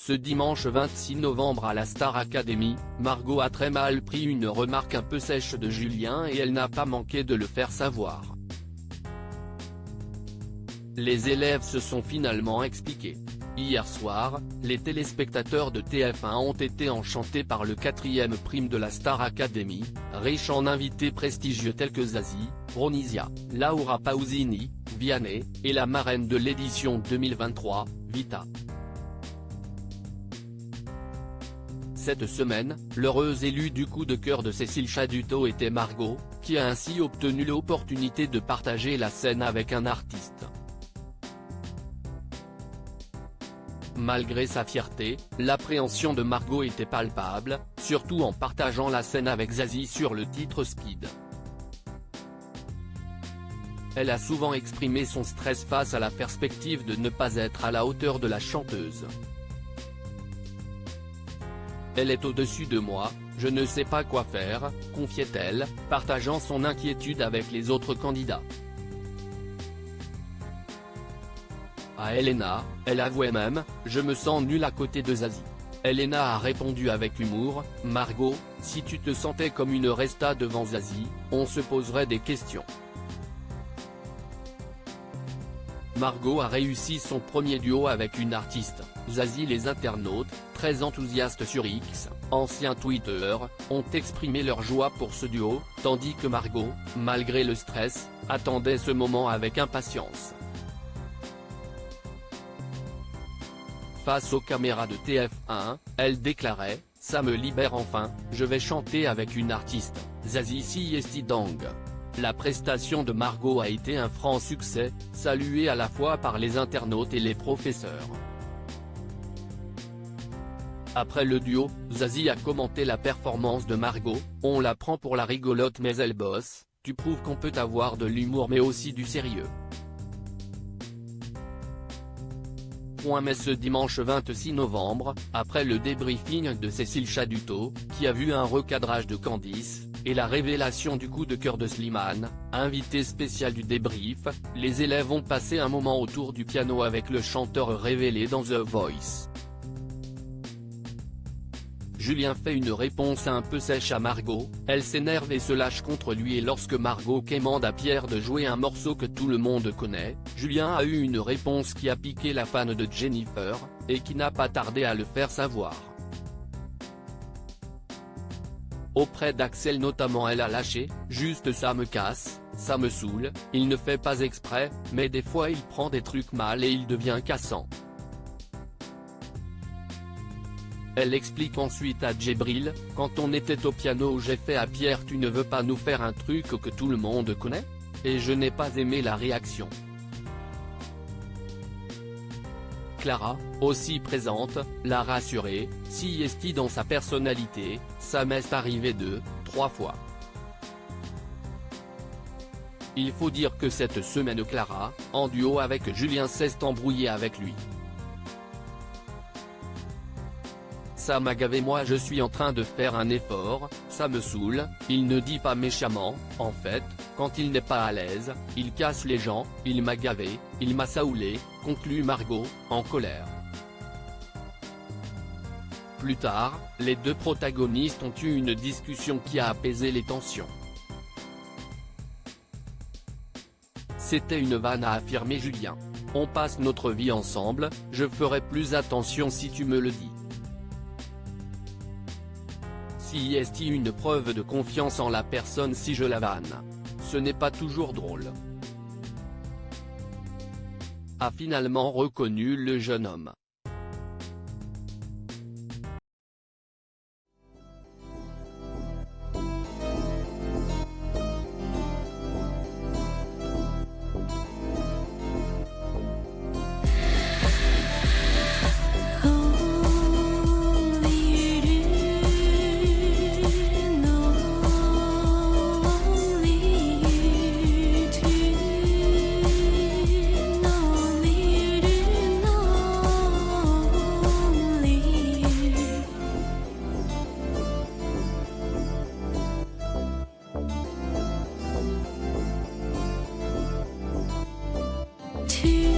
Ce dimanche 26 novembre à la Star Academy, Margot a très mal pris une remarque un peu sèche de Julien et elle n'a pas manqué de le faire savoir. Les élèves se sont finalement expliqués. Hier soir, les téléspectateurs de TF1 ont été enchantés par le 4e prime de la Star Academy, riche en invités prestigieux tels que Zazie, Ronisia, Laura Pausini, Vianney, et la marraine de l'édition 2023, Vita. Cette semaine, l'heureuse élue du coup de cœur de Cécile Chaduto était Margot, qui a ainsi obtenu l'opportunité de partager la scène avec un artiste. Malgré sa fierté, l'appréhension de Margot était palpable, surtout en partageant la scène avec Zazie sur le titre Speed. Elle a souvent exprimé son stress face à la perspective de ne pas être à la hauteur de la chanteuse. Elle est au-dessus de moi, je ne sais pas quoi faire, confiait-elle, partageant son inquiétude avec les autres candidats. À Elena, elle avouait même, je me sens nulle à côté de Zazie. Elena a répondu avec humour, Margot, si tu te sentais comme une resta devant Zazie, on se poserait des questions. Margot a réussi son premier duo avec une artiste, Zazie. Les internautes, très enthousiastes sur X, ancien Twitter, ont exprimé leur joie pour ce duo, tandis que Margot, malgré le stress, attendait ce moment avec impatience. Face aux caméras de TF1, elle déclarait, ça me libère enfin, je vais chanter avec une artiste, Zazie Siesti Dang. La prestation de Margot a été un franc succès, saluée à la fois par les internautes et les professeurs. Après le duo, Zazie a commenté la performance de Margot, on la prend pour la rigolote mais elle bosse, tu prouves qu'on peut avoir de l'humour mais aussi du sérieux. Mais ce dimanche 26 novembre, après le débriefing de Cécile Chaduto, qui a vu un recadrage de Candice, et la révélation du coup de cœur de Slimane, invité spécial du débrief, les élèves ont passé un moment autour du piano avec le chanteur révélé dans The Voice. Julien fait une réponse un peu sèche à Margot, elle s'énerve et se lâche contre lui et lorsque Margot quémande à Pierre de jouer un morceau que tout le monde connaît, Julien a eu une réponse qui a piqué la fan de Jennifer, et qui n'a pas tardé à le faire savoir. Auprès d'Axel notamment elle a lâché, juste ça me casse, ça me saoule, il ne fait pas exprès, mais des fois il prend des trucs mal et il devient cassant. Elle explique ensuite à Djibril, quand on était au piano j'ai fait à Pierre tu ne veux pas nous faire un truc que tout le monde connaît ? Et je n'ai pas aimé la réaction. Clara, aussi présente, l'a rassuré, Siesti dans sa personnalité, ça m'est arrivé 2-3 fois. Il faut dire que cette semaine Clara, en duo avec Julien s'est embrouillée avec lui. Ça m'a gavé moi je suis en train de faire un effort, ça me saoule, il ne dit pas méchamment, en fait, quand il n'est pas à l'aise, il casse les gens, il m'a gavé, il m'a saoulé, conclut Margot, en colère. Plus tard, les deux protagonistes ont eu une discussion qui a apaisé les tensions. C'était une vanne a affirmé Julien. On passe notre vie ensemble, je ferai plus attention si tu me le dis. Si est une preuve de confiance en la personne si je la vanne. Ce n'est pas toujours drôle. A finalement reconnu le jeune homme. To